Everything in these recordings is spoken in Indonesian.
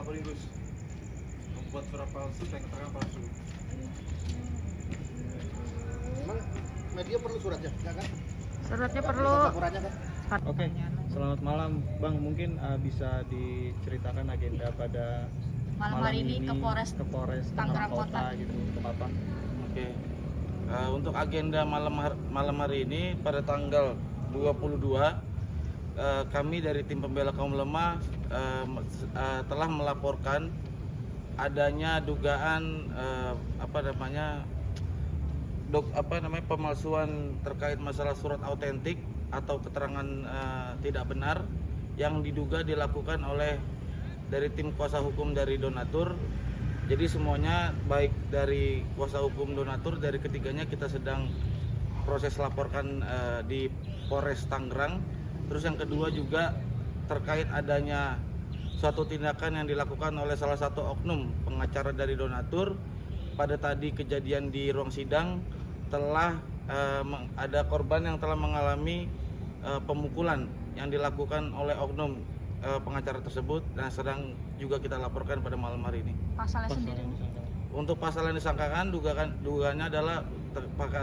lapor Inggris membuat surat palsu dan keterangan palsu. Emang media perlu suratnya, enggak kan? Suratnya perlu. Laporannya kan? Oke, selamat malam Bang. Mungkin bisa diceritakan agenda pada Malam hari ini ke Polres Tangerang Tangerang Kota. gitu, untuk apa? Oke. Untuk agenda malam hari ini pada tanggal 22 kami dari tim pembela kaum lemah telah melaporkan adanya dugaan pemalsuan terkait masalah surat autentik atau keterangan tidak benar yang diduga dilakukan oleh dari tim kuasa hukum dari donatur. Jadi semuanya baik dari kuasa hukum donatur, dari ketiganya kita sedang proses laporkan di Polres Tangerang. Terus yang kedua juga terkait adanya suatu tindakan yang dilakukan oleh salah satu oknum pengacara dari donatur. Pada tadi kejadian di ruang sidang telah ada korban yang telah mengalami pemukulan yang dilakukan oleh oknum pengacara tersebut, dan sedang juga kita laporkan pada malam hari ini. Pasalnya sendiri. Untuk pasal yang disangkakan dugaannya adalah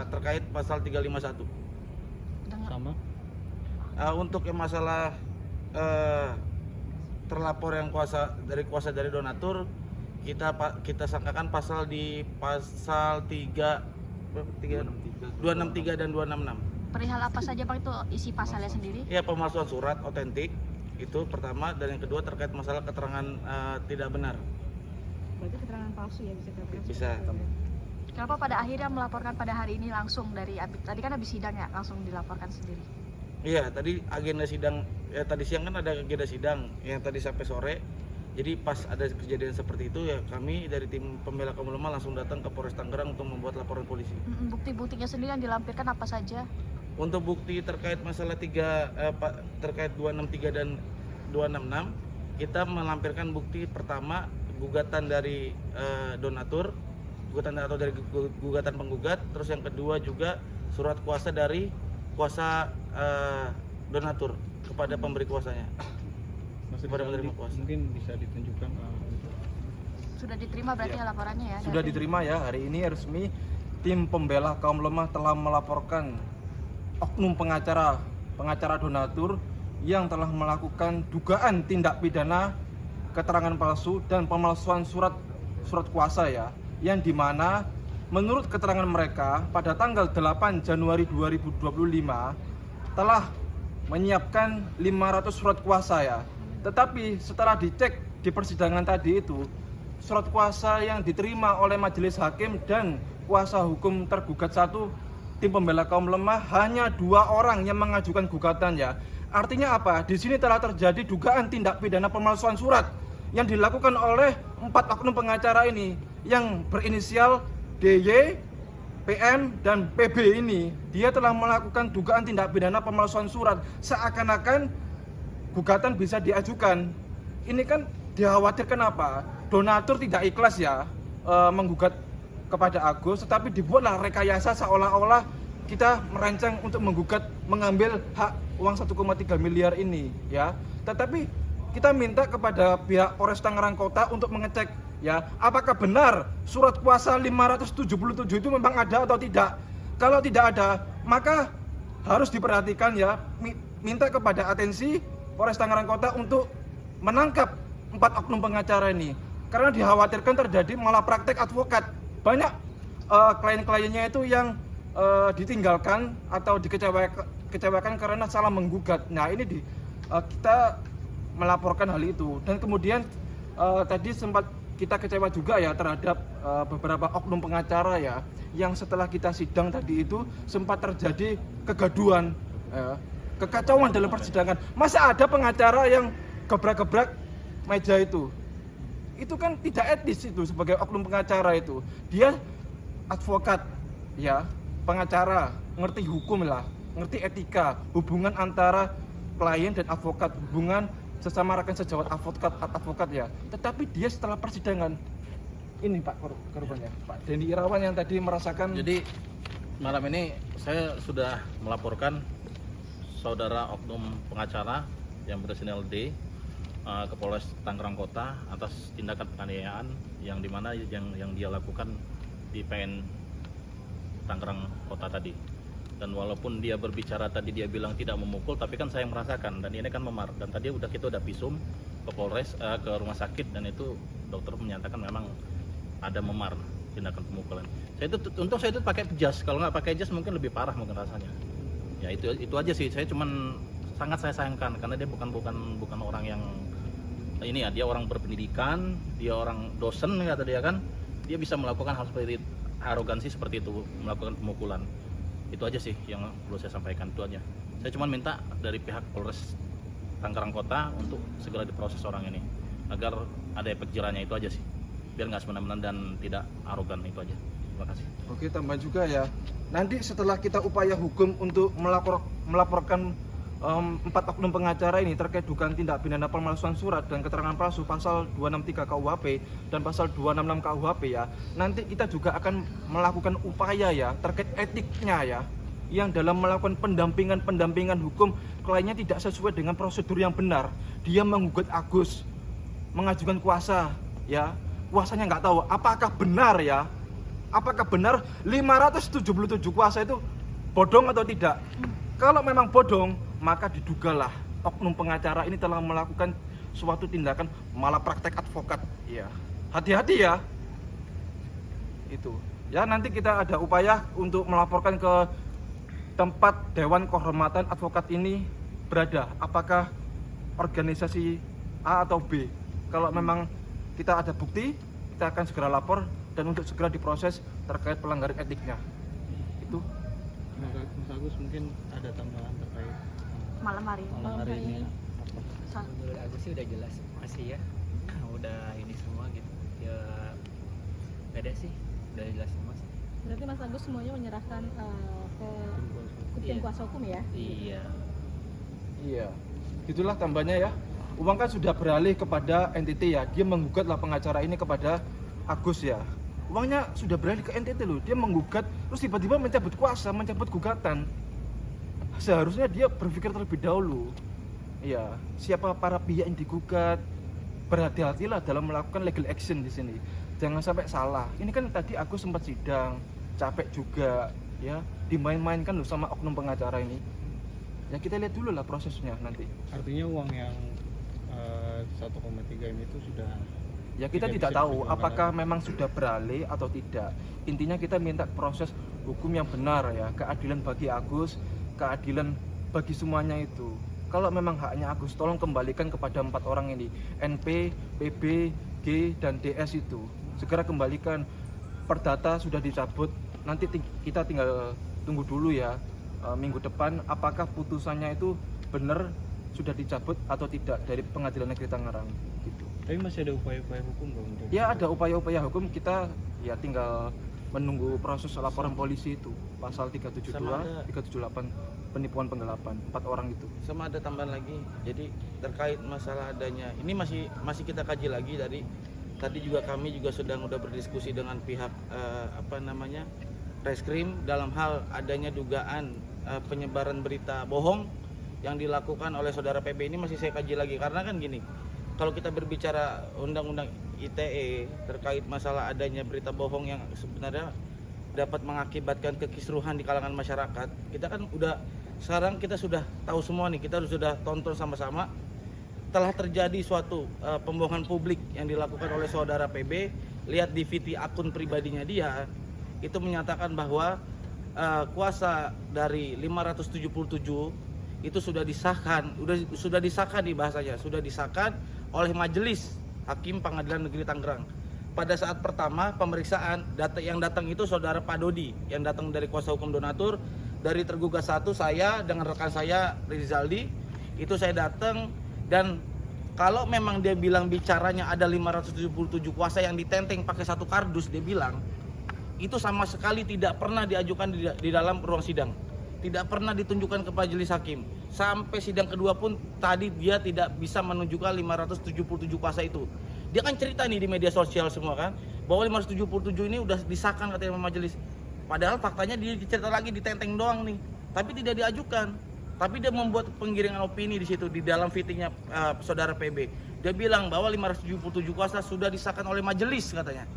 terkait pasal 351. Sama. Untuk yang masalah terlapor yang kuasa dari donatur, kita sangkakan pasal di pasal 263 dan 266. Perihal apa saja Pak itu isi pasalnya sendiri? Ya, pemalsuan surat otentik itu pertama, dan yang kedua terkait masalah keterangan tidak benar. Berarti keterangan palsu ya bisa dikatakan? Bisa. Kenapa pada akhirnya melaporkan pada hari ini langsung dari tadi kan habis sidang ya, langsung dilaporkan sendiri? Iya, tadi agenda sidang ya, tadi siang kan ada agenda sidang yang tadi sampai sore. Jadi pas ada kejadian seperti itu ya, kami dari tim pembela kaum lemah langsung datang ke Polres Tangerang untuk membuat laporan polisi. Bukti-buktinya sendiri yang dilampirkan apa saja? Untuk bukti terkait masalah terkait 263 dan 266, kita melampirkan bukti pertama gugatan dari donatur, gugatan penggugat, terus yang kedua juga surat kuasa dari kuasa donatur kepada pemberi kuasanya. Kepada penerima kuasa. Mungkin bisa ditunjukkan Sudah diterima berarti ya laporannya ya? Sudah diterima ya, hari ini resmi tim pembela kaum lemah telah melaporkan oknum pengacara donatur yang telah melakukan dugaan tindak pidana keterangan palsu dan pemalsuan surat kuasa ya, yang dimana menurut keterangan mereka pada tanggal 8 Januari 2025 telah menyiapkan 500 surat kuasa ya. Tetapi setelah dicek di persidangan tadi itu, surat kuasa yang diterima oleh majelis hakim dan kuasa hukum tergugat satu tim pembela kaum lemah hanya 2 orang yang mengajukan gugatan ya. Artinya apa? Di sini telah terjadi dugaan tindak pidana pemalsuan surat yang dilakukan oleh 4 oknum pengacara ini yang berinisial DY, PM, dan PB ini. Dia telah melakukan dugaan tindak pidana pemalsuan surat, seakan-akan gugatan bisa diajukan. Ini kan dikhawatirkan apa? Donatur tidak ikhlas ya menggugat kepada Agus, tetapi dibuatlah rekayasa seolah-olah kita merancang untuk menggugat mengambil hak uang 1,3 miliar ini ya. Tetapi kita minta kepada pihak Polres Tangerang Kota untuk mengecek ya, apakah benar surat kuasa 577 itu memang ada atau tidak. Kalau tidak ada, maka harus diperhatikan ya, minta kepada atensi Polres Tangerang Kota untuk menangkap 4 oknum pengacara ini, karena dikhawatirkan terjadi malah praktek advokat. Banyak klien-kliennya itu yang ditinggalkan atau dikecewakan karena salah menggugat. Nah ini kita melaporkan hal itu, dan kemudian tadi sempat kita kecewa juga ya terhadap beberapa oknum pengacara ya, yang setelah kita sidang tadi itu sempat terjadi kegaduhan, kekacauan dalam persidangan. Masa ada pengacara yang gebrak-gebrak meja itu kan tidak etis itu sebagai oknum pengacara itu. Dia advokat ya, pengacara, ngerti hukum lah, ngerti etika, hubungan antara klien dan advokat, hubungan sesama rekan sejawat advokat ya. Tetapi dia setelah persidangan ini Pak korbannya, Pak Denny Irawan yang tadi merasakan. Jadi malam ini saya sudah melaporkan saudara oknum pengacara yang berinisial D ke Polres Tangerang Kota atas tindakan penganiayaan yang dimana yang dia lakukan di PN Tangerang Kota tadi. Dan walaupun dia berbicara tadi dia bilang tidak memukul, tapi kan saya merasakan dan ini kan memar. Dan tadi kita udah visum ke Polres ke rumah sakit dan itu dokter menyatakan memang ada memar tindakan pemukulan. Untung saya itu pakai jas, kalau nggak pakai jas mungkin lebih parah mungkin rasanya. Ya itu aja sih. Saya cuman sangat saya sayangkan karena dia bukan orang yang ini ya, dia orang berpendidikan, dia orang dosen kata dia kan, dia bisa melakukan hal seperti arogansi seperti itu, melakukan pemukulan. Itu aja sih yang perlu saya sampaikan, itu aja. Saya cuma minta dari pihak Polres Tangerang Kota untuk segera diproses orang ini agar ada efek jerahnya, itu aja sih, biar nggak semena-mena dan tidak arogan, itu aja. Terima kasih. Oke, tambah juga ya, nanti setelah kita upaya hukum untuk melaporkan 4 oknum pengacara ini terkait dugaan tindak pidana pemalsuan surat dan keterangan palsu pasal 263 KUHP dan pasal 266 KUHP ya, nanti kita juga akan melakukan upaya ya terkait etiknya ya, yang dalam melakukan pendampingan hukum kliennya tidak sesuai dengan prosedur yang benar. Dia menggugat Agus, mengajukan kuasa ya, kuasanya nggak tahu apakah benar ya, apakah benar 577 kuasa itu bodong atau tidak. Kalau memang bodong, maka didugalah oknum pengacara ini telah melakukan suatu tindakan malapraktek advokat. Ya, hati-hati ya. Itu. Ya, nanti kita ada upaya untuk melaporkan ke tempat Dewan Kehormatan Advokat ini berada. Apakah organisasi A atau B? Kalau memang kita ada bukti, kita akan segera lapor dan untuk segera diproses terkait pelanggaran etiknya. Itu. Mas Agus mungkin ada tambahan terkait Malam hari ini. apa? Menurut aku sih udah jelas masih ya, udah ini semua gitu ya, gak ada sih, udah jelas semua sih. Berarti Mas Agus semuanya menyerahkan ke tim Iya. kuasa hukum ya? Iya. Iya, itulah tambahnya ya. Uang kan sudah beralih kepada NTT ya. Dia menggugatlah pengacara ini kepada Agus ya. Uangnya sudah beralih ke NTT loh. Dia menggugat, terus tiba-tiba mencabut kuasa, mencabut gugatan. Seharusnya dia berpikir terlebih dahulu. Iya, siapa para pihak yang digugat? Berhati-hatilah dalam melakukan legal action di sini. Jangan sampai salah. Ini kan tadi Agus sempat sidang, capek juga, ya. Dimain-mainkan loh sama oknum pengacara ini. Ya kita lihat dulu lah prosesnya nanti. Artinya uang yang 1,3 M itu sudah, Ya kita tidak bisa tahu diperjuangkan apakah lagi. memang sudah beralih atau tidak. Intinya kita minta proses hukum yang benar ya, keadilan bagi Agus, keadilan bagi semuanya itu. Kalau memang haknya Agus, tolong kembalikan kepada 4 orang ini, NP, PB, G, dan DS itu. Segera kembalikan. Perdata sudah dicabut, nanti kita tinggal tunggu dulu ya, minggu depan apakah putusannya itu benar sudah dicabut atau tidak dari Pengadilan Negeri Tangerang gitu. tapi masih ada upaya-upaya hukum nggak untuk? Ya ada upaya-upaya hukum, kita ya tinggal menunggu proses laporan polisi itu pasal 372, Sama ada- 378 penipuan penggelapan 4 orang itu. Sama ada tambahan lagi. Jadi terkait masalah adanya ini masih kita kaji lagi. Dari tadi juga kami juga udah berdiskusi dengan pihak Reskrim dalam hal adanya dugaan penyebaran berita bohong yang dilakukan oleh saudara PB. Ini masih saya kaji lagi karena kan gini, kalau kita berbicara undang-undang ITE terkait masalah adanya berita bohong yang sebenarnya dapat mengakibatkan kekisruhan di kalangan masyarakat, kita kan sekarang kita sudah tahu semua nih, kita sudah tonton sama-sama telah terjadi suatu pembohongan publik yang dilakukan oleh saudara PB. Lihat di VT akun pribadinya dia, itu menyatakan bahwa kuasa dari 577 itu sudah disahkan nih bahasanya, sudah disahkan oleh Majelis Hakim Pengadilan Negeri Tangerang. Pada saat pertama pemeriksaan, yang datang itu saudara Pak Dodi yang datang dari kuasa hukum donatur. Dari tergugat 1 saya dengan rekan saya Rizaldi, itu saya datang, dan kalau memang dia bilang bicaranya ada 577 kuasa yang ditenteng pakai 1 kardus, dia bilang itu sama sekali tidak pernah diajukan di dalam ruang sidang, tidak pernah ditunjukkan ke majelis hakim. Sampai sidang kedua pun tadi dia tidak bisa menunjukkan 577 kuasa itu. Dia kan cerita nih di media sosial semua kan, bahwa 577 ini udah disahkan katanya majelis. Padahal faktanya dia cerita lagi ditenteng doang nih, tapi tidak diajukan. Tapi dia membuat penggiringan opini di situ di dalam fittingnya saudara PB. Dia bilang bahwa 577 kuasa sudah disahkan oleh majelis katanya.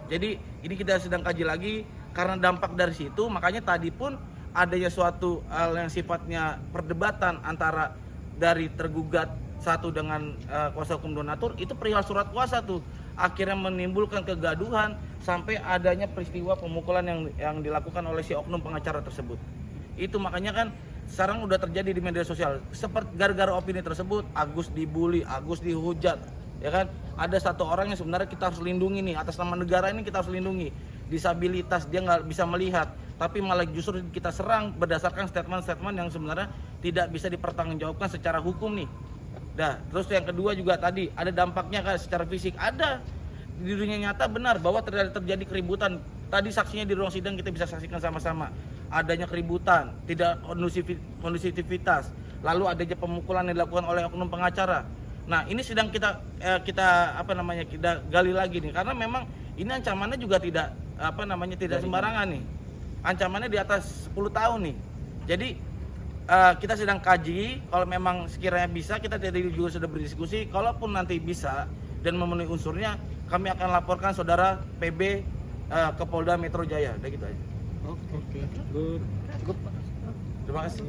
Jadi ini kita sedang kaji lagi karena dampak dari situ, makanya tadi pun adanya suatu hal yang sifatnya perdebatan antara dari tergugat satu dengan kuasa hukum donatur, itu perihal surat kuasa tuh akhirnya menimbulkan kegaduhan sampai adanya peristiwa pemukulan yang dilakukan oleh si oknum pengacara tersebut. Itu makanya kan sekarang udah terjadi di media sosial seperti gara-gara opini tersebut Agus dibully, Agus dihujat, ya kan? Ada satu orang yang sebenarnya kita harus lindungi nih, atas nama negara ini kita harus lindungi. Disabilitas, dia nggak bisa melihat, tapi malah justru kita serang berdasarkan statement-statement yang sebenarnya tidak bisa dipertanggungjawabkan secara hukum nih. Nah, terus yang kedua juga tadi ada dampaknya kan secara fisik, ada di dunia nyata benar bahwa terjadi keributan. Tadi saksinya di ruang sidang kita bisa saksikan sama-sama adanya keributan, tidak kondusivitas, lalu adanya pemukulan yang dilakukan oleh oknum pengacara. Nah, ini sedang kita gali lagi nih, karena memang ini ancamannya juga tidak tidak sembarangan nih. Ancamannya di atas 10 tahun nih. Jadi kita sedang kaji, kalau memang sekiranya bisa, kita tadi juga sudah berdiskusi, kalaupun nanti bisa dan memenuhi unsurnya, kami akan laporkan saudara PB ke Polda Metro Jaya. Udah gitu aja. Oke. Good. Terima kasih.